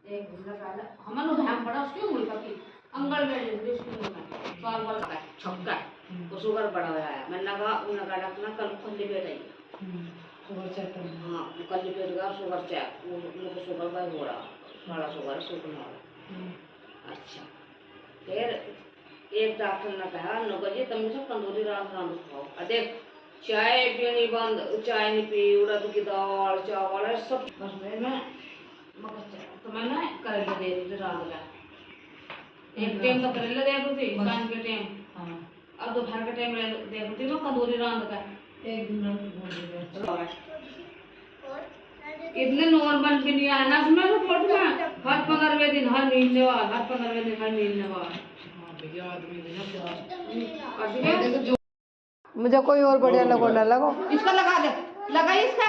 एक हमन उधाम पड़ा उसके मुल्क की अंगल में स्कूल में साल भर का छक्का वो शुगर बढ़ा हुआ है मैंने कहा उन्होंने रखना कल खुली बैठ आई शुगर चेक करना हाँ कल बैठ गया शुगर चेक मुझे शुगर का हो रहा बड़ा शुगर सूखने वाला अच्छा फिर एक डॉक्टर ने कहा नौकरी तुम सब तंदूरी रात रात खाओ देख चाय पीनी बंद चाय नहीं पी उड़द की दाल चावल सब बस मैं तो मैं ना करेला दे दी रात का एक टाइम तो करेला दे दी शाम के टाइम हाँ अब दोपहर के टाइम दे दी मैं कंदूरी रात का एक दिन इतने नॉर्मल भी नहीं आना सुना रिपोर्ट में हर 15वें दिन हर महीने वाला हर 15वें दिन हर महीने वाला हाँ भैया आदमी मुझे कोई और बढ़िया लगो ना लगो इसका लगा दे लगा इसका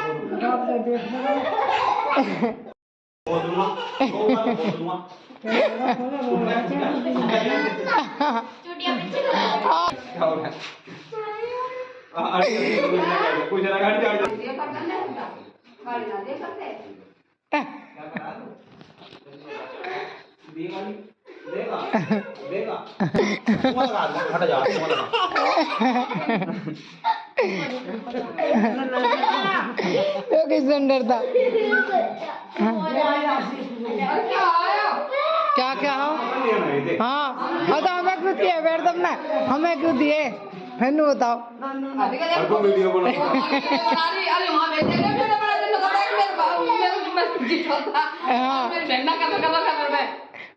किसने डरता क्या क्या हो हाँ बताओ हमें क्यों दिए बैठ तब ना हमें क्यों दिए मैंने बताओ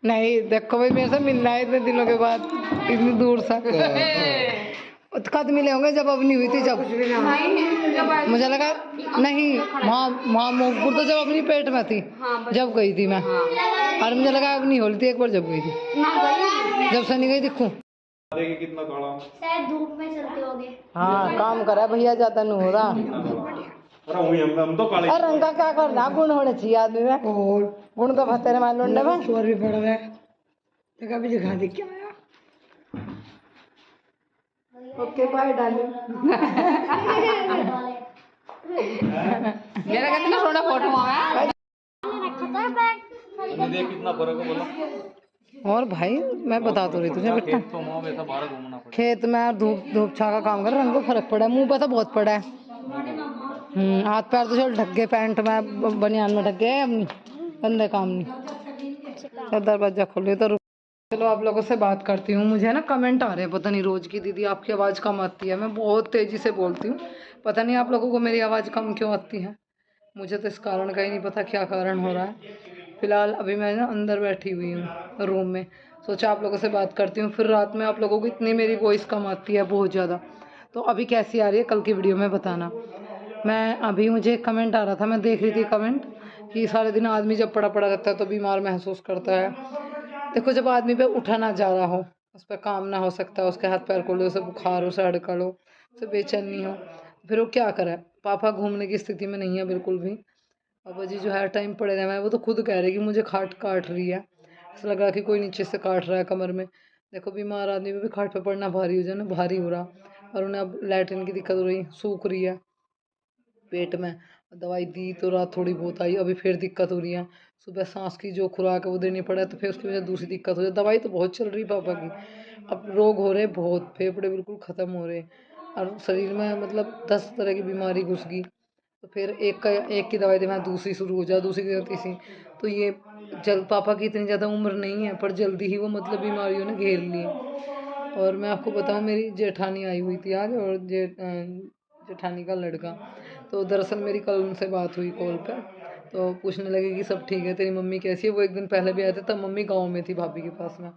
नहीं देखो भाई मेरे से मिलना है इतने दिनों के बाद इतनी दूर से कद मिले होंगे जब अपनी हुई थी जब मुझे लगा नहीं वहाँ मोगपुर तो जब अपनी पेट में थी जब गई थी मैं और मुझे लगा अपनी होली थी एक बार जब गई थी जब से नहीं गई दिखूं कितना काला शायद धूप में चलते होगे हाँ काम करा भैया ज्यादा नहीं हो रहा हम तो काले रंग का क्या करना गुण होने चाहिए आदमी में गुण तो भतेरे मान लुंडे में शोर भी पड़ रहा है तो कभी दिखा दे क्या आया ओके बाय डार्लिंग मेरा कितना सोना फोटो आया देख कितना फर्क है बोला और भाई मैं बता तो रही तुझे बेटा तो मां वैसा बाहर घूमना पड़े खेत में और धूप छा का काम कर रंग को फर्क पड़ा है मुंह पे तो बहुत पड़ा है हाथ पैर तो चल ढक गए पैंट में बनियान में ढक गए अपनी गंदे काम नहीं दरवाजा खोले तो चलो आप लोगों से बात करती हूँ मुझे ना कमेंट आ रहे हैं पता नहीं रोज की दीदी आपकी आवाज़ कम आती है मैं बहुत तेज़ी से बोलती हूँ पता नहीं आप लोगों को मेरी आवाज़ कम क्यों आती है मुझे तो इस कारण का ही नहीं पता क्या कारण हो रहा है फिलहाल अभी मैं ना अंदर बैठी हुई हूँ रूम में सोचा आप लोगों से बात करती हूँ फिर रात में आप लोगों को इतनी मेरी वॉइस कम आती है बहुत ज़्यादा तो अभी कैसी आ रही है कल की वीडियो में बताना मैं अभी मुझे कमेंट आ रहा था मैं देख रही थी कमेंट कि सारे दिन आदमी जब पड़ा पड़ा रहता है तो बीमार महसूस करता है देखो जब आदमी पे उठा ना जा रहा हो उस पर काम ना हो सकता उसके हाथ पैर को लो उसे बुखार हो उसे अड़कड़ हो उसे बेचैनी हो फिर वो क्या करे पापा घूमने की स्थिति में नहीं है बिल्कुल भी पापा जी जो है टाइम पड़े रहे हैं वो तो खुद कह रहे कि मुझे खाट काट रही है ऐसा लग रहा कि कोई नीचे से काट रहा है कमर में देखो बीमार आदमी पे भी खाट पे पड़ना भारी हो जाए ना भारी हो रहा और उन्हें अब लैट्रिन की दिक्कत हो रही सूख रही है पेट में दवाई दी तो रात थोड़ी बहुत आई अभी फिर दिक्कत हो रही है सुबह सांस की जो खुराक है वो देनी पड़ा तो फिर उसकी वजह से दूसरी दिक्कत हो जाए दवाई तो बहुत चल रही पापा की अब रोग हो रहे बहुत फेफड़े बिल्कुल ख़त्म हो रहे और शरीर में मतलब 10 तरह की बीमारी घुस गई तो फिर एक की दवाई देना दूसरी शुरू हो जाए दूसरी तीसरी तो ये पापा की इतनी ज़्यादा उम्र नहीं है पर जल्दी ही वो मतलब बीमारियों ने घेर ली और मैं आपको बताऊँ मेरी जेठानी आई हुई थी आज और जेठानी का लड़का तो दरअसल मेरी कल उनसे बात हुई कॉल पे तो पूछने लगे कि सब ठीक है तेरी मम्मी कैसी है वो एक दिन पहले भी आए थे तब मम्मी गांव में थी भाभी के पास में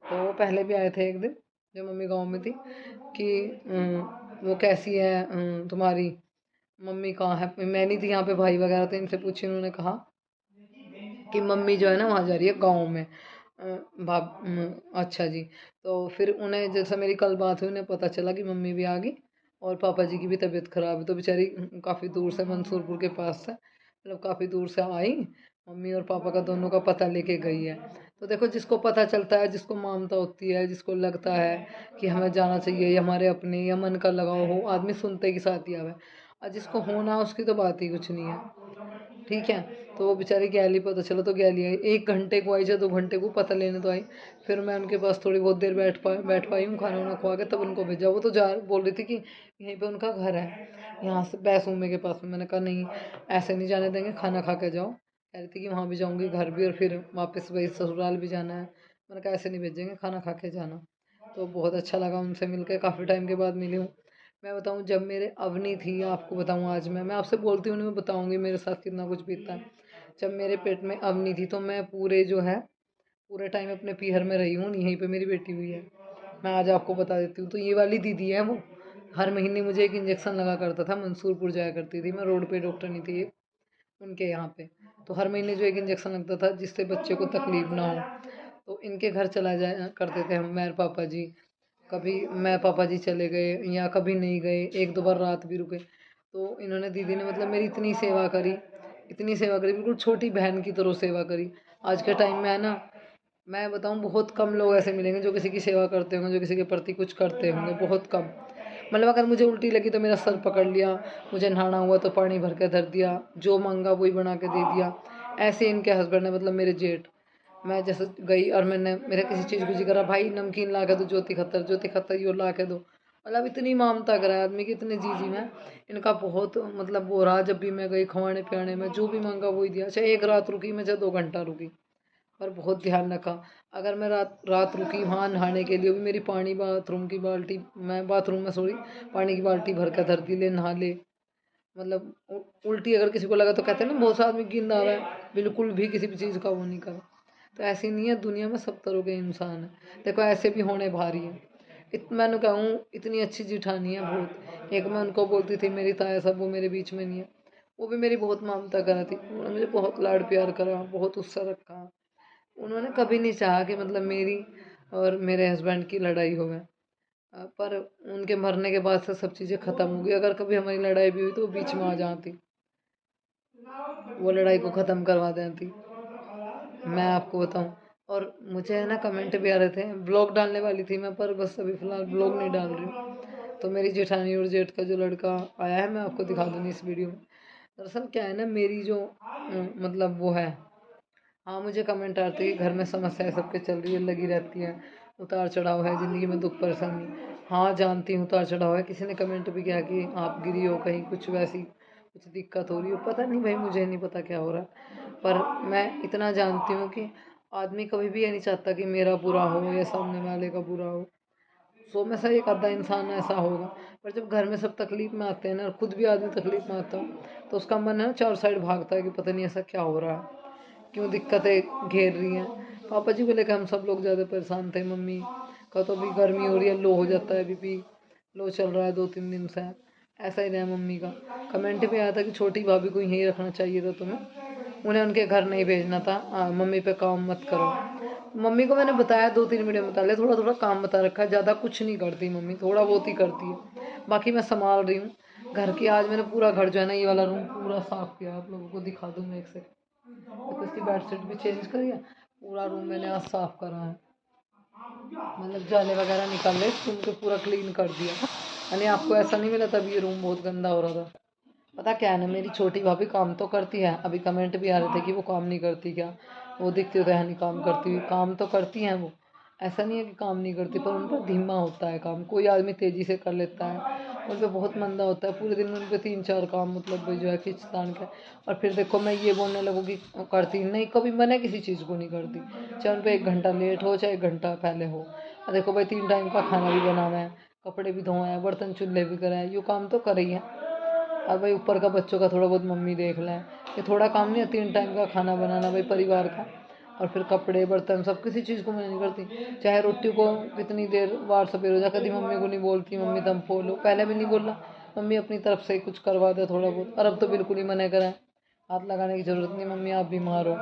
तो वो पहले भी आए थे एक दिन जब मम्मी गांव में थी कि वो कैसी है तुम्हारी मम्मी कहाँ है मैं नहीं थी यहाँ पे भाई वगैरह थे इनसे पूछी उन्होंने कहा कि मम्मी जो है ना वहाँ जा रही है गाँव में अच्छा जी तो फिर उन्हें जैसा मेरी कल बात हुई उन्हें पता चला कि मम्मी भी आ गई और पापा जी की भी तबीयत ख़राब है तो बेचारी काफ़ी दूर से मंसूरपुर के पास से मतलब काफ़ी दूर से आई मम्मी और पापा का दोनों का पता लेके गई है तो देखो जिसको पता चलता है जिसको मानता होती है जिसको लगता है कि हमें जाना चाहिए या हमारे अपने या मन का लगाव हो आदमी सुनते के साथ ही आवे और जिसको होना उसकी तो बात ही कुछ नहीं है ठीक है। तो वो बेचारी गैली, पता चला तो गैली आई 1 घंटे को आई, या 2 घंटे को पता लेने तो आई। फिर मैं उनके पास थोड़ी बहुत देर बैठ पाई हूँ, खाना वाना खुआ के तब उनको भेजा। वो तो बोल रही थी कि यहीं पे उनका घर है, यहाँ से बैसूमे के पास में। मैंने कहा नहीं, ऐसे नहीं जाने देंगे, खाना खा के जाओ। कह रही थी कि वहाँ भी जाऊँगी, घर भी, और फिर वापस वही ससुराल भी जाना है। मैंने कहा ऐसे नहीं भेजेंगे, खाना खा के जाना। तो बहुत अच्छा लगा उनसे मिलकर, काफ़ी टाइम के बाद मिली हूँ। मैं बताऊँ, जब मेरे अवनी थी, आपको बताऊँ आज मैं आपसे बोलती हूँ, मैं बताऊँगी मेरे साथ कितना कुछ बीतता है। जब मेरे पेट में अवनी थी तो मैं पूरे जो है पूरे टाइम अपने पीहर में रही हूँ, यहीं पे मेरी बेटी हुई है। मैं आज आपको बता देती हूँ। तो ये वाली दीदी है, वो हर महीने मुझे एक इंजेक्शन लगा करता था। मंसूरपुर जाया करती थी मैं, रोड पे डॉक्टर नहीं थी उनके यहाँ पे। तो हर महीने जो एक इंजेक्शन लगता था जिससे बच्चे को तकलीफ ना हो, तो इनके घर चला जाया करते थे हम, मैं पापा जी। कभी मैं पापा जी चले गए या कभी नहीं गए, 1-2 बार रात भी रुके। तो इन्होंने, दीदी ने मतलब मेरी इतनी सेवा करी, इतनी सेवा करी, बिल्कुल छोटी बहन की तरह सेवा करी। आज के टाइम में है ना, मैं बताऊं बहुत कम लोग ऐसे मिलेंगे जो किसी की सेवा करते होंगे, जो किसी के प्रति कुछ करते होंगे, बहुत कम। मतलब अगर मुझे उल्टी लगी तो मेरा सर पकड़ लिया, मुझे नहाना हुआ तो पानी भर के धर दिया, जो मांगा वही बना के दे दिया। ऐसे इनके हस्बैंड है, मतलब मेरे जेठ। मैं जैसे गई और मैंने मेरे किसी चीज़ को जिक्र करा, भाई नमकीन ला के दो, ज्योति खत्तर यो ला के दो। मतलब इतनी ममता करा आदमी की, इतने जी में इनका बहुत मतलब वो रहा। जब भी मैं गई खवाने पियाने में, जो भी मांगा वही दिया। चाहे 1 रात रुकी मैं, चाहे 2 घंटा रुकी, पर बहुत ध्यान रखा। अगर मैं रात रुकी वहाँ नहाने के लिए, भी मेरी पानी बाथरूम की बाल्टी, मैं बाथरूम में सॉरी पानी की बाल्टी भर कर धरती, ले नहा ले। मतलब उल्टी अगर किसी को लगा तो कहते हैं ना, बहुत सा आदमी गिंदा है, बिल्कुल भी किसी भी चीज़ का वो नहीं करा। तो ऐसी नहीं है, दुनिया में सब तरह के इंसान है। देखो ऐसे भी होने भारी है। मैंने कहूँ इतनी अच्छी जिठानी है बहुत। एक मैं उनको बोलती थी मेरी ताया सब, वो मेरे बीच में नहीं है। वो भी मेरी बहुत ममता करा थी, उन्होंने मुझे बहुत लाड प्यार करा, बहुत उत्साह रखा। उन्होंने कभी नहीं चाहा कि मतलब मेरी और मेरे हस्बैंड की लड़ाई हो गई। पर उनके मरने के बाद से सब चीज़ें ख़त्म हो गई। अगर कभी हमारी लड़ाई भी हुई तो वो बीच में आ जाती, वो लड़ाई को ख़त्म करवा देती। मैं आपको बताऊं, और मुझे है ना कमेंट भी आ रहे थे, ब्लॉग डालने वाली थी मैं, पर बस अभी फ़िलहाल ब्लॉग नहीं डाल रही हूँ। तो मेरी जेठानी और जेठ का जो लड़का आया है, मैं आपको दिखा दूँगी इस वीडियो में। दरअसल क्या है ना, मेरी जो मतलब वो है, हाँ मुझे कमेंट आते हैं कि घर में समस्याएं सबके चल रही है, लगी रहती है, उतार चढ़ाव है ज़िंदगी में, दुख परेशानी। हाँ जानती हूँ उतार चढ़ाव है। किसी ने कमेंट भी किया कि आप गिरी हो कहीं, कुछ वैसी कुछ दिक्कत हो रही हो। पता नहीं भाई, मुझे नहीं पता क्या हो रहा है, पर मैं इतना जानती हूँ कि आदमी कभी भी ये नहीं चाहता कि मेरा बुरा हो या सामने वाले का बुरा हो। 100 में से एक आधा इंसान ऐसा होगा। पर जब घर में सब तकलीफ में आते हैं ना, और खुद भी आदमी तकलीफ में आता है, तो उसका मन है ना 4 साइड भागता है कि पता नहीं ऐसा क्या हो रहा है, क्यों दिक्कतें घेर रही हैं। पापा जी को लेकर हम सब लोग ज़्यादा परेशान थे। मम्मी का तो अभी गर्मी हो रही है, लो हो जाता है, बीपी लो चल रहा है 2-3 दिन से, ऐसा ही रहा मम्मी का। कमेंट भी आया था कि छोटी भाभी को यहीं रखना चाहिए था तुम्हें, उन्हें उनके घर नहीं भेजना था, मम्मी पे काम मत करो। मम्मी को मैंने बताया 2-3 वीडियो में बता लिया, थोड़ा थोड़ा काम बता रखा है, ज़्यादा कुछ नहीं करती मम्मी, थोड़ा बहुत ही करती है, बाकी मैं संभाल रही हूँ घर की। आज मैंने पूरा घर जो है ना, ये वाला रूम पूरा साफ़ किया, आप लोगों को दिखा दूँ मैं एक सेकंड। तो इसकी बेडशीट भी चेंज करी है, पूरा रूम मैंने आज साफ़ करा है, मतलब जाले वगैरह निकाले, रूम को पूरा क्लीन कर दिया। यानी आपको ऐसा नहीं मिला तब ये रूम बहुत गंदा हो रहा था। पता क्या है ना, मेरी छोटी भाभी काम तो करती है, अभी कमेंट भी आ रहे थे कि वो काम नहीं करती क्या, वो दिखती तो है नहीं काम करती हुई। काम तो करती हैं वो, ऐसा नहीं है कि काम नहीं करती, पर उन पर धीमा होता है काम। कोई आदमी तेज़ी से कर लेता है, उन पर बहुत मंदा होता है। पूरे दिन में उन पर 3-4 काम मतलब जो है खींच तान के। और फिर देखो मैं ये बोलने लगूँ कि करती नहीं, कभी मैंने किसी चीज़ को नहीं करती, चाहे उन पर 1 घंटा लेट हो चाहे 1 घंटा पहले हो। और देखो भाई 3 टाइम का खाना भी बनाना है, कपड़े भी धोए हैं, बर्तन चूल्हे भी कराए, ये काम तो कर ही है। और भाई ऊपर का बच्चों का थोड़ा बहुत मम्मी देख लें, ये थोड़ा काम नहीं है। 3 टाइम का खाना बनाना भाई परिवार का, और फिर कपड़े बर्तन सब, किसी चीज़ को मैं नहीं करती। चाहे रोटी को कितनी देर बार सपेर हो जाए, कभी मम्मी को नहीं बोलती मम्मी दम फोलो, पहले भी नहीं बोला, मम्मी अपनी तरफ से कुछ करवा दे थोड़ा बहुत। और अब तो बिल्कुल ही मना करें, हाथ लगाने की ज़रूरत नहीं, मम्मी आप बीमार हो।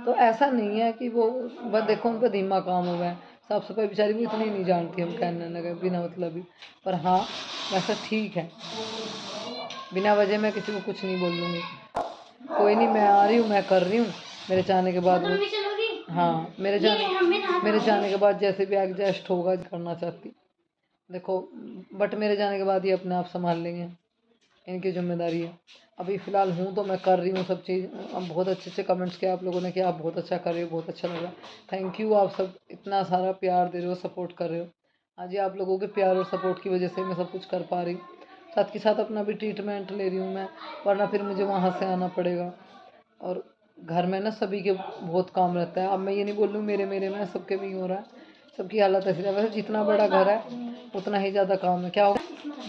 तो ऐसा नहीं है कि वो, बस देखो उन पर धीमा काम हुआ है। साफ़ सफाई बेचारी भी इतनी नहीं जानती, हम कहने लगे बिना मतलब ही। पर हाँ वैसा ठीक है, बिना वजह मैं किसी को कुछ नहीं बोल दूँगी। कोई नहीं, मैं आ रही हूँ, मैं कर रही हूँ, मेरे जाने के बाद मम्मी चलोगी? हाँ मेरे जाने के बाद जैसे भी एडजस्ट होगा करना चाहती, देखो बट मेरे जाने के बाद ये अपने आप संभाल लेंगे। इनकी जिम्मेदारी है। अभी फ़िलहाल हूँ तो मैं कर रही हूँ सब चीज़। अब बहुत अच्छे अच्छे कमेंट्स किए आप लोगों ने कि आप बहुत अच्छा कर रहे हो, बहुत अच्छा लगा। थैंक यू, आप सब इतना सारा प्यार दे रहे हो, सपोर्ट कर रहे हो। हाँ जी, आप लोगों के प्यार और सपोर्ट की वजह से मैं सब कुछ कर पा रही हूँ। साथ के साथ अपना भी ट्रीटमेंट ले रही हूँ मैं, वरना फिर मुझे वहाँ से आना पड़ेगा। और घर में ना सभी के बहुत काम रहता है। अब मैं ये नहीं बोल रही हूँ मेरे मेरे में, सबके में ही हो रहा है, सबकी हालत ऐसी है। वैसे जितना बड़ा घर है उतना ही ज़्यादा काम है। क्या होगा,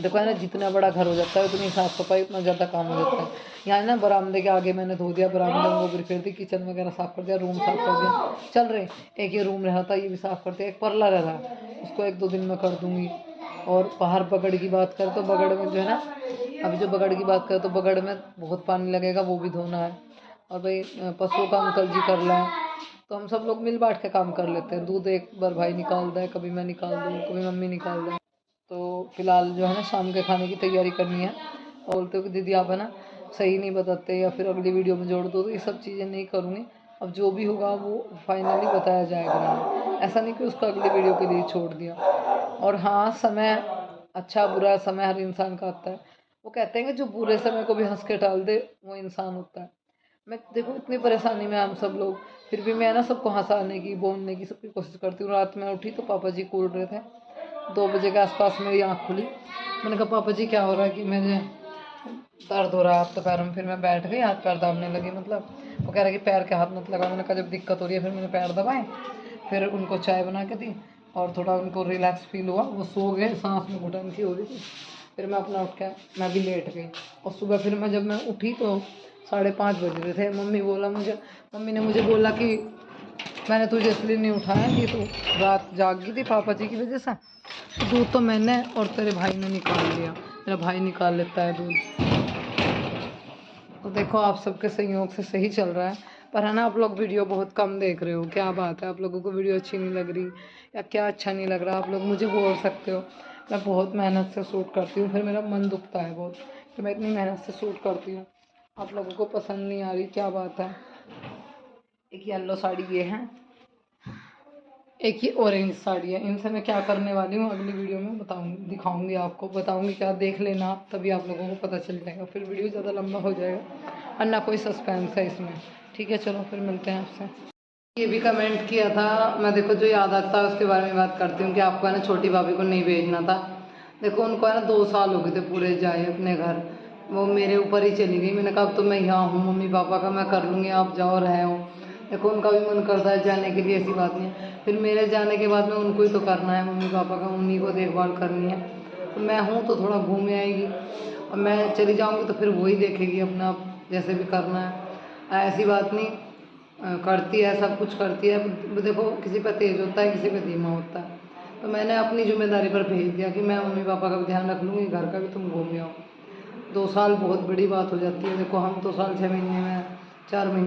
देखो है ना, जितना बड़ा घर हो जाता है उतनी साफ़ सफाई, उतना ज़्यादा काम हो जाता है। यहाँ ना बरामदे के आगे मैंने धो दिया, बरामदे में गोबरी फेर दी, किचन वगैरह साफ़ कर दिया, रूम साफ़ कर दिया, चल रहे। एक ये रूम रहा था, ये भी साफ़ कर दिया। एक परला रह रहा है, उसको 1-2 दिन में कर दूँगी। और बाहर बगड़ की बात करें तो बगड़ में जो है ना, अभी जो बगड़ की बात करें तो बगड़ में बहुत पानी लगेगा, वो भी धोना है। और भाई पशुओं का अंकल जी कर रहा है, तो हम सब लोग मिल बांट के काम कर लेते हैं। दूध एक बार भाई निकालता है, कभी मैं निकाल दूँ, कभी मम्मी निकाल दें। तो फिलहाल जो है ना शाम के खाने की तैयारी करनी है। और बोलते हो कि दीदी आप है ना सही नहीं बताते या फिर अगली वीडियो में जोड़ दो, तो ये सब चीज़ें नहीं करूँगी। अब जो भी होगा वो फाइनली बताया जाएगा मैंने, ऐसा नहीं कि उसको अगली वीडियो के लिए छोड़ दिया। और हाँ, समय अच्छा बुरा समय हर इंसान का आता है। वो कहते हैं कि जो बुरे समय को भी हंस के टाल दे वो इंसान होता है। मैं देखो इतनी परेशानी में हम सब लोग, फिर भी मैं ना सबको हंसाने की, बोलने की सबकी कोशिश करती हूँ। रात में उठी तो पापा जी कूद रहे थे, 2 बजे के आसपास मेरी आँख खुली। मैंने कहा पापा जी क्या हो रहा है, कि मुझे दर्द हो रहा है हाथ तो पैरों में। फिर मैं बैठ गई, हाथ पैर दाबने लगी। मतलब वो कह रहा कि पैर के हाथ मत लगा। मैंने कहा जब दिक्कत हो रही है। फिर मैंने पैर दबाए, फिर उनको चाय बना के दी और थोड़ा उनको रिलैक्स फील हुआ, वो सो गए। सांस में घुटन सी हो रही थी। फिर मैं अपना उठ के मैं भी लेट गई। और सुबह फिर मैं जब मैं उठी तो 5:30 बज रहे थे। मम्मी ने मुझे बोला कि मैंने तुझे इसलिए नहीं उठाया कि तू रात जाग गई थी पापा जी की वजह से। दूध तो मैंने और तेरे भाई ने निकाल लिया, मेरा भाई निकाल लेता है दूध। तो देखो आप सबके सहयोग से सही चल रहा है। पर है ना, आप लोग वीडियो बहुत कम देख रहे हो, क्या बात है? आप लोगों को वीडियो अच्छी नहीं लग रही या क्या अच्छा नहीं लग रहा, आप लोग मुझे बोल सकते हो। मैं बहुत मेहनत से शूट करती हूँ, फिर मेरा मन दुखता है बहुत कि मैं इतनी मेहनत से शूट करती हूँ, आप लोगों को पसंद नहीं आ रही, क्या बात है? एक येलो साड़ी ये है, एक ही ऑरेंज साड़ी है। इनसे मैं क्या करने वाली हूँ अगली वीडियो में बताऊँगी, दिखाऊँगी आपको, बताऊँगी क्या, देख लेना आप, तभी आप लोगों को पता चल जाएगा। फिर वीडियो ज़्यादा लंबा हो जाएगा और ना कोई सस्पेंस है इसमें। ठीक है, चलो फिर मिलते हैं आपसे। ये भी कमेंट किया था, मैं देखो जो याद आता है उसके बारे में बात करती हूँ कि आपको है ना छोटी भाभी को नहीं भेजना था। देखो उनको है ना 2 साल हो गए थे पूरे जाए अपने घर, वो मेरे ऊपर ही चली गई। मैंने कहा अब तो मैं यहाँ हूँ, मम्मी पापा का मैं कर लूँगी, आप जाओ रहे हो। देखो उनका भी मन करता है जाने के लिए, ऐसी बात नहीं है। फिर मेरे जाने के बाद में उनको ही तो करना है, मम्मी पापा का, उन्हीं को देखभाल करनी है। तो मैं हूँ तो थोड़ा घूम आएगी, और मैं चली जाऊँगी तो फिर वही देखेगी अपना जैसे भी करना है। ऐसी बात नहीं, करती है, सब कुछ करती है। देखो किसी पर तेज होता है, किसी पर धीमा होता है। तो मैंने अपनी जिम्मेदारी पर भेज दिया कि मैं मम्मी पापा का भी ध्यान रख लूँगी, घर का भी, तुम घूम आओ। 2 साल बहुत बड़ी बात हो जाती है। देखो हम तो साल 6 महीने में 4 महीने